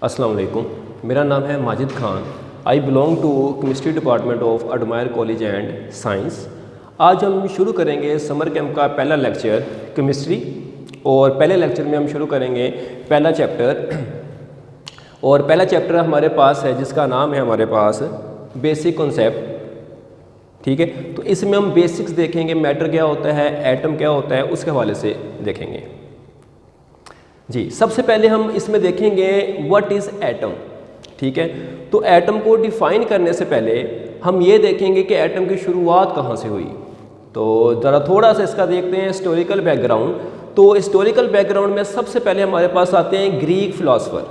अस्सलाम वालेकुम, मेरा नाम है Majid Khan. I belong to chemistry department of admire college and science. आज हम शुरू करेंगे समर कैंप का पहला लेक्चर केमिस्ट्री, और पहले लेक्चर में हम शुरू करेंगे पहला चैप्टर। और पहला चैप्टर हमारे पास है जिसका नाम है हमारे पास बेसिक कॉन्सेप्ट। ठीक है, तो इसमें हम बेसिक्स देखेंगे, मैटर क्या होता है, एटम क्या होता है, उसके हवाले से देखेंगे। जी, सबसे पहले हम इसमें देखेंगे व्हाट इज़ एटम। ठीक है, तो एटम को डिफ़ाइन करने से पहले हम ये देखेंगे कि एटम की शुरुआत कहाँ से हुई। तो ज़रा थोड़ा सा इसका देखते हैं हिस्टोरिकल बैकग्राउंड। तो हिस्टोरिकल बैकग्राउंड में सबसे पहले हमारे पास आते हैं ग्रीक फ़िलासफ़र,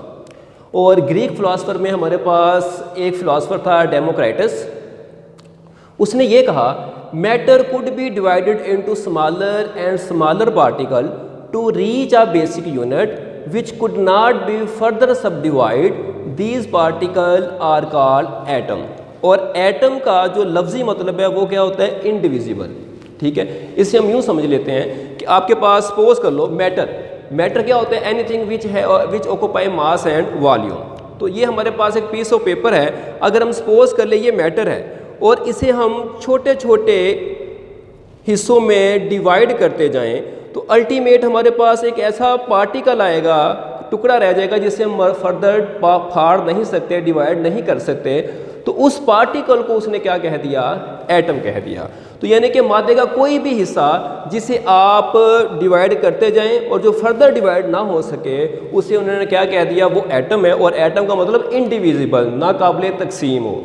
और ग्रीक फ़िलासफ़र में हमारे पास एक फ़िलासफ़र था डेमोक्राइटस। उसने ये कहा matter could be divided into smaller and smaller particle to reach a basic unit which could not be further subdivided. These particles are called atom. और एटम का जो लफ्ज़ी मतलब है वो क्या होता है, इनडिविजिबल। ठीक है, इसे हम यूँ समझ लेते हैं कि आपके पास सपोज कर लो मैटर क्या होता है, anything which occupy mass and volume. तो ये हमारे पास एक पीस ऑफ पेपर है, अगर हम सपोज कर ले ये मैटर है और इसे हम छोटे छोटे हिस्सों में डिवाइड करते जाएं तो अल्टीमेट हमारे पास एक ऐसा पार्टिकल आएगा, टुकड़ा रह जाएगा जिसे हम फर्दर फाड़ नहीं सकते, डिवाइड नहीं कर सकते। तो उस पार्टिकल को उसने क्या कह दिया, एटम कह दिया। तो यानी कि मादे का कोई भी हिस्सा जिसे आप डिवाइड करते जाएं और जो फर्दर डिवाइड ना हो सके उसे उन्होंने क्या कह दिया, वो एटम है। और एटम का मतलब इनडिविजिबल, नाकाबिले तकसीम हो।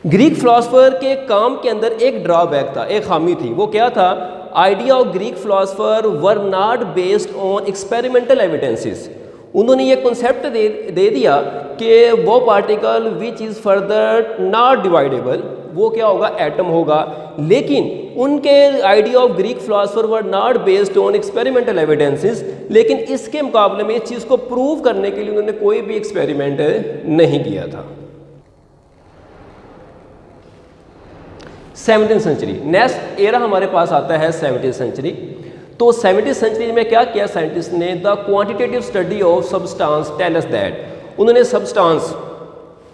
ग्रीक फिलासफर के काम के अंदर एक ड्रॉबैक था, एक खामी थी। वो क्या था, idea of Greek philosopher were not based on experimental evidences. उन्होंने ये कॉन्सेप्ट दे दिया कि वो particle which is further not dividable वो क्या होगा, एटम होगा। लेकिन उनके idea of Greek philosopher were not based on experimental evidences, लेकिन इसके मुकाबले में इस चीज़ को प्रूव करने के लिए उन्होंने कोई भी एक्सपेरिमेंट नहीं किया था। 17th सेंचुरी, नेक्स्ट एरा हमारे पास आता है 17th सेंचुरी। तो 17th सेंचुरी में क्या किया साइंटिस्ट ने, the quantitative study of substance tell us that. उन्होंने सब्सटेंस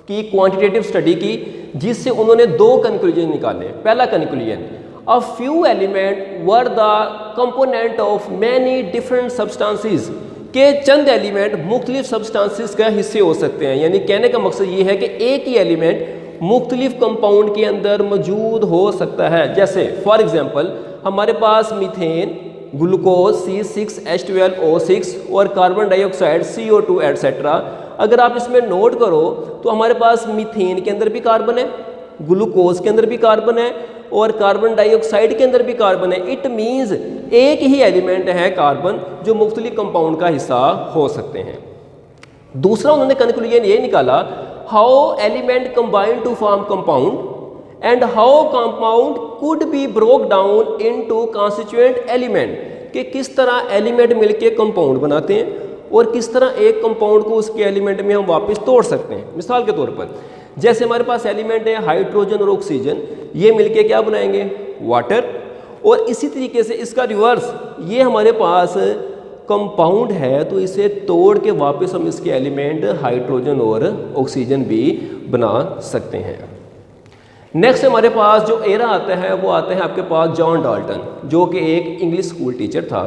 की क्वांटिटेटिव स्टडी की जिससे उन्होंने दो कंक्लूजन निकाले। पहला conclusion, a few element were the component of many different substances, के चंद एलिमेंट मुख्तलिफ सब्सटेंसेस का हिस्से हो सकते हैं। यानी कहने का मकसद ये है कि एक ही एलिमेंट मुख्तलिफ कंपाउंड के अंदर मौजूद हो सकता है। जैसे फॉर एग्जांपल हमारे पास मीथेन, ग्लूकोज C6H12O6 और कार्बन डाइऑक्साइड CO2 एटसेट्रा। अगर आप इसमें नोट करो तो हमारे पास मीथेन के अंदर भी कार्बन है, ग्लूकोज के अंदर भी कार्बन है और कार्बन डाइऑक्साइड के अंदर भी कार्बन है। इट मीन्स एक ही एलिमेंट है कार्बन जो मुख्तलिफ कंपाउंड का हिस्सा हो सकते हैं। दूसरा उन्होंने कंक्लूजन ये निकाला, how element combine to form compound and how compound could be broke down into constituent element, कि किस तरह एलिमेंट मिलके कंपाउंड बनाते हैं और किस तरह एक कंपाउंड को उसके एलिमेंट में हम वापस तोड़ सकते हैं। मिसाल के तौर पर जैसे हमारे पास एलिमेंट है हाइड्रोजन और ऑक्सीजन, ये मिलके क्या बनाएंगे, वाटर। और इसी तरीके से इसका रिवर्स, ये हमारे पास कंपाउंड है तो इसे तोड़ के वापस हम इसके एलिमेंट हाइड्रोजन और ऑक्सीजन भी बना सकते हैं। नेक्स्ट हमारे पास जो एरा आता है वो आता है आपके पास जॉन डाल्टन, जो कि एक इंग्लिश स्कूल टीचर था।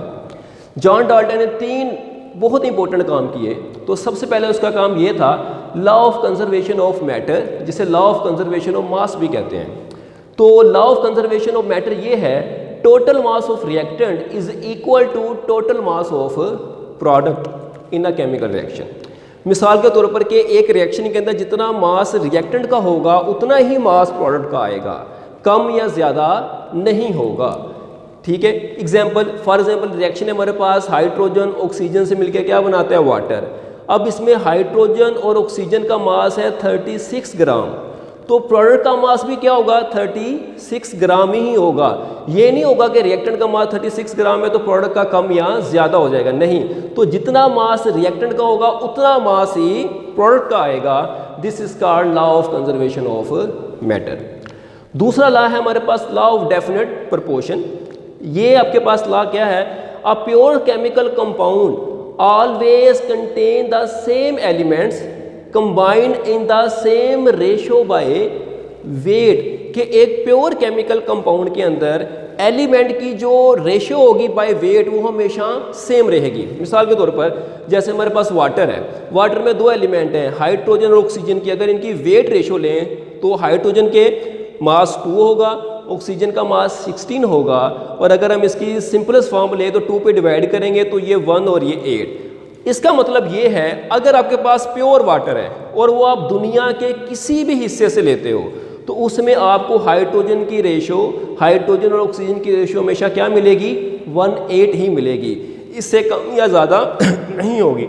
जॉन डाल्टन ने 3 बहुत इंपॉर्टेंट काम किए। तो सबसे पहले उसका काम ये था, law of conservation of matter, जिसे law of conservation of mass भी कहते हैं। तो law of conservation of matter ये है, total mass of reactant is equal to total mass of product in a chemical reaction. मिसाल के तौर पर कि एक रिएक्शन के अंदर जितना मास रिएक्टेंट का होगा उतना ही मास प्रोडक्ट का आएगा, कम या ज़्यादा नहीं होगा। ठीक है, फॉर एग्जांपल रिएक्शन है हमारे पास हाइड्रोजन ऑक्सीजन से मिलकर क्या बनाता है, वाटर। अब इसमें हाइड्रोजन और ऑक्सीजन का मास है 36 ग्राम, तो प्रोडक्ट का मास भी क्या होगा, 36 ग्राम ही होगा। ये नहीं होगा कि रिएक्टेंट का मास 36 ग्राम है तो प्रोडक्ट का कम या ज़्यादा हो जाएगा, नहीं। तो जितना मास रिएक्टेंट का होगा उतना मास ही प्रोडक्ट का आएगा। This is called law of conservation of matter. दूसरा लॉ है हमारे पास लॉ ऑफ डेफिनेट प्रोपोर्शन। ये आपके पास लॉ क्या है, a pure chemical compound always contain the same elements combined in the same ratio by weight, कि एक प्योर केमिकल कंपाउंड के अंदर एलिमेंट की जो रेशियो होगी बाय वेट वो हमेशा सेम रहेगी। मिसाल के तौर पर जैसे हमारे पास वाटर है, वाटर में दो एलिमेंट हैं हाइड्रोजन और ऑक्सीजन की, अगर इनकी वेट रेशियो लें तो हाइड्रोजन के मास 2 होगा, ऑक्सीजन का मास 16 होगा, और अगर हम इसकी सिंपलेस्ट फॉर्म लें तो 2 पे डिवाइड करेंगे तो ये 1 और ये 8। इसका मतलब ये है अगर आपके पास प्योर वाटर है और वो आप दुनिया के किसी भी हिस्से से लेते हो तो उसमें आपको हाइड्रोजन की रेशो, हाइड्रोजन और ऑक्सीजन की रेशो हमेशा क्या मिलेगी, 1:8 ही मिलेगी, इससे कम या ज़्यादा नहीं होगी।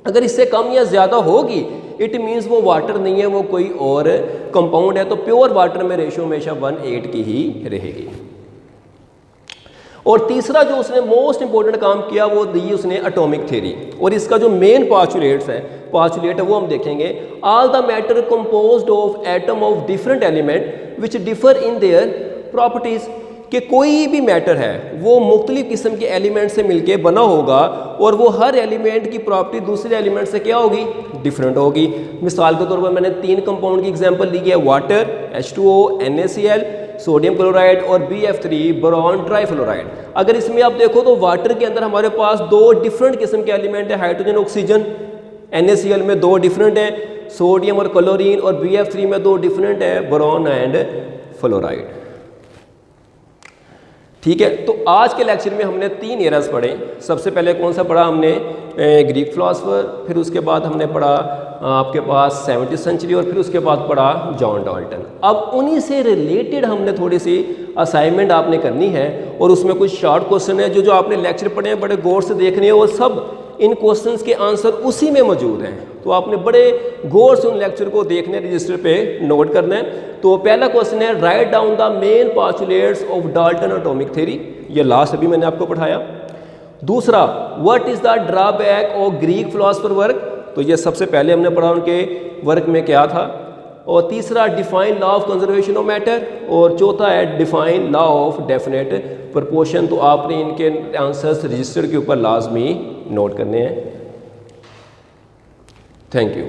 अगर इससे कम या ज़्यादा होगी इट मीन्स वो वाटर नहीं है, वो कोई और कंपाउंड है। तो प्योर वाटर में रेशो हमेशा 1:8 की ही रहेगी। और तीसरा जो उसने मोस्ट इंपॉर्टेंट काम किया वो दी उसने एटॉमिक थ्योरी, और इसका जो मेन पास्चुलेट है वो हम देखेंगे। All the matter composed of atom of different element which differ in their properties, कि कोई भी मैटर है वो मुख्तलिफ किस्म के एलिमेंट से मिलके बना होगा और वो हर एलिमेंट की प्रॉपर्टी दूसरे एलिमेंट से क्या होगी, डिफरेंट होगी। मिसाल के तौर पर मैंने 3 कंपाउंड की एग्जांपल ली है, water H2O NaCl, sodium chloride और BF3 बोरॉन ट्राइफ्लोराइड। अगर इसमें आप देखो तो वाटर के अंदर हमारे पास 2 डिफरेंट किस्म के एलिमेंट है, हाइड्रोजन ऑक्सीजन, NaCl में 2 डिफरेंट है, सोडियम और क्लोरीन, और BF3 में 2 डिफरेंट है, बोरॉन एंड फ्लोराइड। ठीक है, तो आज के लेक्चर में हमने 3 एराज पढ़े। सबसे पहले कौन सा पढ़ा हमने, ग्रीक फिलोसोफर, फिर उसके बाद हमने पढ़ा आपके पास 17वीं सेंचुरी, और फिर उसके बाद पढ़ा जॉन डाल्टन। अब उन्हीं से रिलेटेड हमने थोड़ी सी असाइनमेंट आपने करनी है, और उसमें कुछ शॉर्ट क्वेश्चन है जो आपने लेक्चर पढ़े हैं बड़े गौर से देखने हैं, और सब इन क्वेश्चंस के आंसर उसी में मौजूद हैं। तो आपने बड़े गौर से उन लेक्चर को देखने, रजिस्टर पे नोट करना है। तो पहला क्वेश्चन है, write down the main postulates of Dalton atomic theory, ये लास्ट अभी मैंने आपको पढ़ाया। दूसरा, what is the drawback of Greek philosopher work, तो ये सबसे पहले हमने पढ़ा उनके वर्क में क्या था। और तीसरा, define law of conservation of matter, और चौथा है define law of definite proportion. तो आपने इनके आंसर्स रजिस्टर के ऊपर लाजमी नोट करने हैं। Thank you.